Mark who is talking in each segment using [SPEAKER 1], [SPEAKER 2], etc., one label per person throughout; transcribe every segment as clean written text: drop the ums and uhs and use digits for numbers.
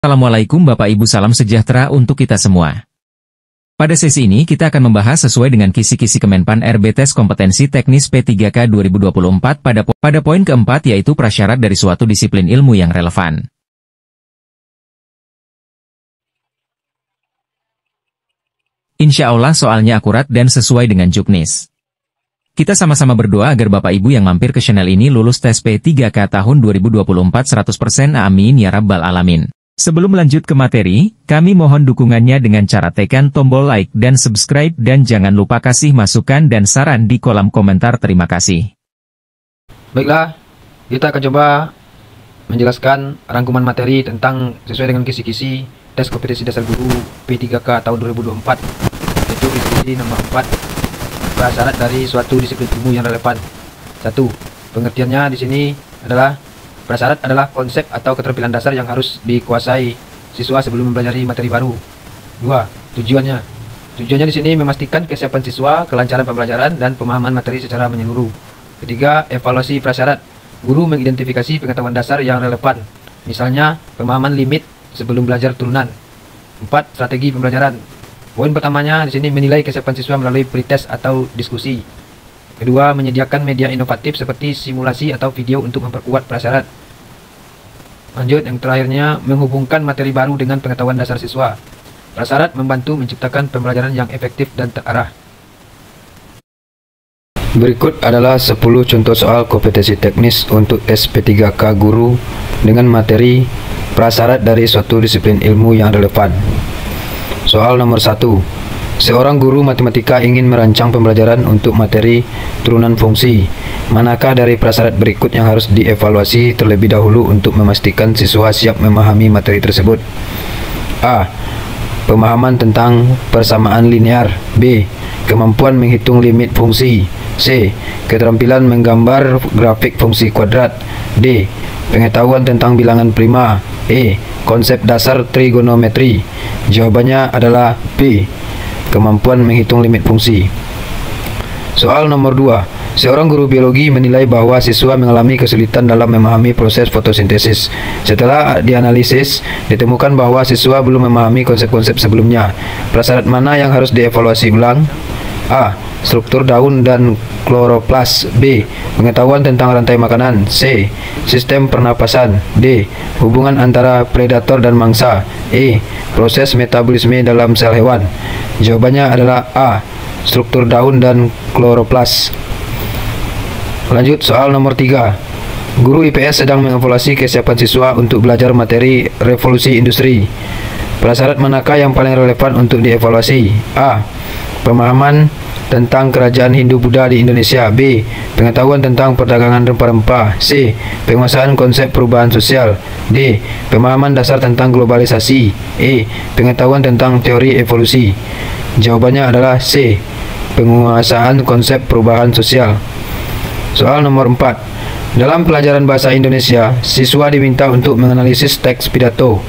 [SPEAKER 1] Assalamualaikum Bapak Ibu, salam sejahtera untuk kita semua. Pada sesi ini kita akan membahas sesuai dengan kisi-kisi Kemenpan RB Tes Kompetensi Teknis P3K 2024 pada poin keempat, yaitu prasyarat dari suatu disiplin ilmu yang relevan. Insya Allah soalnya akurat dan sesuai dengan juknis. Kita sama-sama berdoa agar Bapak Ibu yang mampir ke channel ini lulus tes P3K tahun 2024 100%, amin ya rabbal alamin. Sebelum lanjut ke materi, kami mohon dukungannya dengan cara tekan tombol like dan subscribe, dan jangan lupa kasih masukan dan saran di kolom komentar. Terima kasih.
[SPEAKER 2] Baiklah, kita akan coba menjelaskan rangkuman materi tentang sesuai dengan kisi-kisi tes kompetensi dasar guru P3K tahun 2024, yaitu kisi nomor 4, prasyarat dari suatu disiplin ilmu yang relevan. 1. Pengertiannya di sini adalah prasyarat adalah konsep atau keterampilan dasar yang harus dikuasai siswa sebelum mempelajari materi baru. 2. Tujuannya di sini memastikan kesiapan siswa, kelancaran pembelajaran, dan pemahaman materi secara menyeluruh. 3. Evaluasi prasyarat. Guru mengidentifikasi pengetahuan dasar yang relevan, misalnya pemahaman limit sebelum belajar turunan. 4. Strategi pembelajaran. Poin pertamanya di sini menilai kesiapan siswa melalui pretest atau diskusi. Kedua, menyediakan media inovatif seperti simulasi atau video untuk memperkuat prasyarat. Lanjut, yang terakhirnya, menghubungkan materi baru dengan pengetahuan dasar siswa. Prasyarat membantu menciptakan pembelajaran yang efektif dan terarah. Berikut adalah 10 contoh soal kompetensi teknis untuk tes P3K guru dengan materi prasyarat dari suatu disiplin ilmu yang relevan. Soal nomor 1. Seorang guru matematika ingin merancang pembelajaran untuk materi turunan fungsi. Manakah dari prasyarat berikut yang harus dievaluasi terlebih dahulu untuk memastikan siswa siap memahami materi tersebut? A. Pemahaman tentang persamaan linear. B. Kemampuan menghitung limit fungsi. C. Keterampilan menggambar grafik fungsi kuadrat. D. Pengetahuan tentang bilangan prima. E. Konsep dasar trigonometri. Jawabannya adalah B. Kemampuan menghitung limit fungsi. Soal nomor 2. Seorang guru biologi menilai bahwa siswa mengalami kesulitan dalam memahami proses fotosintesis. Setelah dianalisis, ditemukan bahwa siswa belum memahami konsep-konsep sebelumnya. Prasyarat mana yang harus dievaluasi ulang? A. Struktur daun dan kloroplas. B. Pengetahuan tentang rantai makanan. C. Sistem pernapasan. D. Hubungan antara predator dan mangsa. E. Proses metabolisme dalam sel hewan. Jawabannya adalah A. Struktur daun dan kloroplas. Lanjut, soal nomor 3. Guru IPS sedang mengevaluasi kesiapan siswa untuk belajar materi revolusi industri. Prasyarat manakah yang paling relevan untuk dievaluasi? A. Pemahaman tentang kerajaan Hindu-Buddha di Indonesia. B. Pengetahuan tentang perdagangan rempah-rempah. C. Penguasaan konsep perubahan sosial. D. Pemahaman dasar tentang globalisasi. E. Pengetahuan tentang teori evolusi. Jawabannya adalah C. Penguasaan konsep perubahan sosial. Soal nomor 4. Dalam pelajaran bahasa Indonesia, siswa diminta untuk menganalisis teks pidato.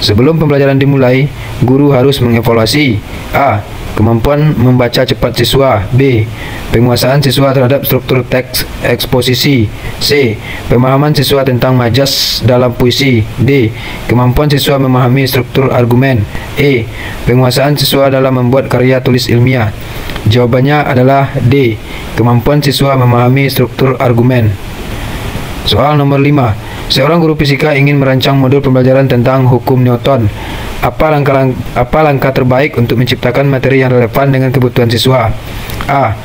[SPEAKER 2] Sebelum pembelajaran dimulai, guru harus mengevaluasi: A. Kemampuan membaca cepat siswa. B. Penguasaan siswa terhadap struktur teks eksposisi. C. Pemahaman siswa tentang majas dalam puisi. D. Kemampuan siswa memahami struktur argumen. E. Penguasaan siswa dalam membuat karya tulis ilmiah. Jawabannya adalah D. Kemampuan siswa memahami struktur argumen. Soal nomor 5. Seorang guru fisika ingin merancang modul pembelajaran tentang hukum Newton. Apa langkah terbaik untuk menciptakan materi yang relevan dengan kebutuhan siswa? A.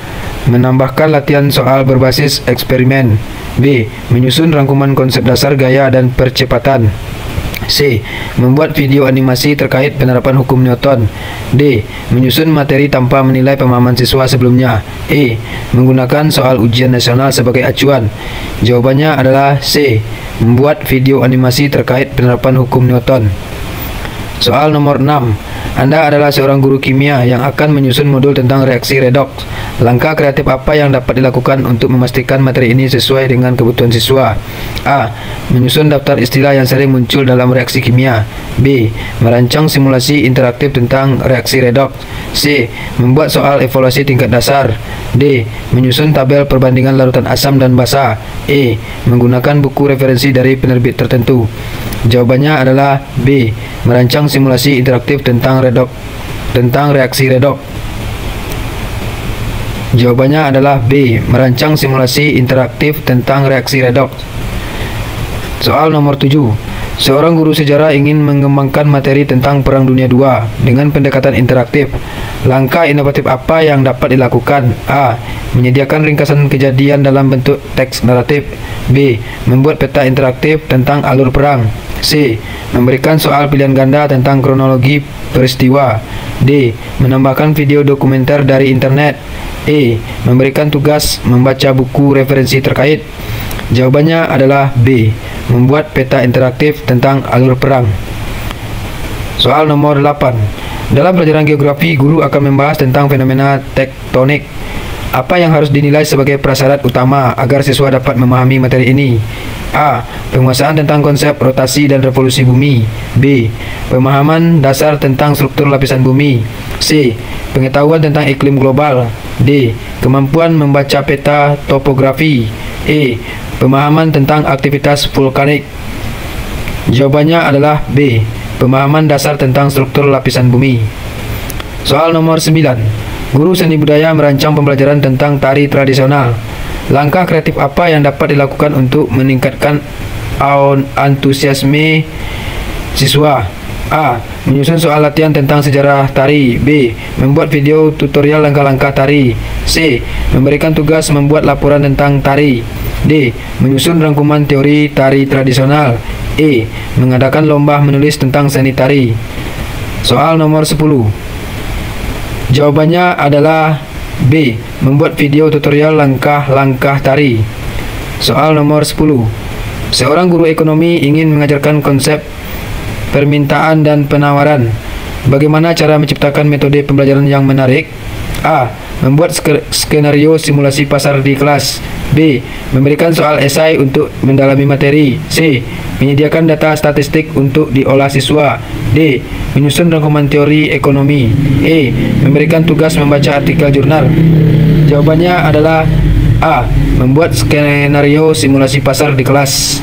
[SPEAKER 2] Menambahkan latihan soal berbasis eksperimen. B. Menyusun rangkuman konsep dasar gaya dan percepatan. C. Membuat video animasi terkait penerapan hukum Newton. D. Menyusun materi tanpa menilai pemahaman siswa sebelumnya. E. Menggunakan soal ujian nasional sebagai acuan. Jawabannya adalah C. Membuat video animasi terkait penerapan hukum Newton. Soal nomor 6. Anda adalah seorang guru kimia yang akan menyusun modul tentang reaksi redoks. Langkah kreatif apa yang dapat dilakukan untuk memastikan materi ini sesuai dengan kebutuhan siswa? A. Menyusun daftar istilah yang sering muncul dalam reaksi kimia. B. Merancang simulasi interaktif tentang reaksi redoks. C. Membuat soal evaluasi tingkat dasar. D. Menyusun tabel perbandingan larutan asam dan basa. E. Menggunakan buku referensi dari penerbit tertentu. Jawabannya adalah B. Merancang simulasi interaktif tentang reaksi redoks. Jawabannya adalah B. Merancang simulasi interaktif tentang reaksi redoks. Soal nomor 7. Seorang guru sejarah ingin mengembangkan materi tentang Perang Dunia II dengan pendekatan interaktif. Langkah inovatif apa yang dapat dilakukan? A. Menyediakan ringkasan kejadian dalam bentuk teks naratif. B. Membuat peta interaktif tentang alur perang. C. Memberikan soal pilihan ganda tentang kronologi peristiwa. D. Menambahkan video dokumenter dari internet. E. Memberikan tugas membaca buku referensi terkait. Jawabannya adalah B. Membuat peta interaktif tentang alur perang. Soal nomor 8. Dalam pelajaran geografi, guru akan membahas tentang fenomena tektonik. Apa yang harus dinilai sebagai prasyarat utama agar siswa dapat memahami materi ini? A. Penguasaan tentang konsep rotasi dan revolusi bumi. B. Pemahaman dasar tentang struktur lapisan bumi. C. Pengetahuan tentang iklim global. D. Kemampuan membaca peta topografi. E. Pemahaman tentang aktivitas vulkanik. Jawabannya adalah B. Pemahaman dasar tentang struktur lapisan bumi. Soal nomor 9. Guru seni budaya merancang pembelajaran tentang tari tradisional. Langkah kreatif apa yang dapat dilakukan untuk meningkatkan antusiasme siswa? A. Menyusun soal latihan tentang sejarah tari. B. Membuat video tutorial langkah-langkah tari. C. Memberikan tugas membuat laporan tentang tari. D. Menyusun rangkuman teori tari tradisional. E. Mengadakan lomba menulis tentang seni tari. Soal nomor 10. Jawabannya adalah B. Membuat video tutorial langkah-langkah tari. Soal nomor 10. Seorang guru ekonomi ingin mengajarkan konsep permintaan dan penawaran. Bagaimana cara menciptakan metode pembelajaran yang menarik? A. Membuat skenario simulasi pasar di kelas. B. Memberikan soal esai untuk mendalami materi. C. Menyediakan data statistik untuk diolah siswa. D. Menyusun rangkuman teori ekonomi. E. Memberikan tugas membaca artikel jurnal. Jawabannya adalah A. Membuat skenario simulasi pasar di kelas.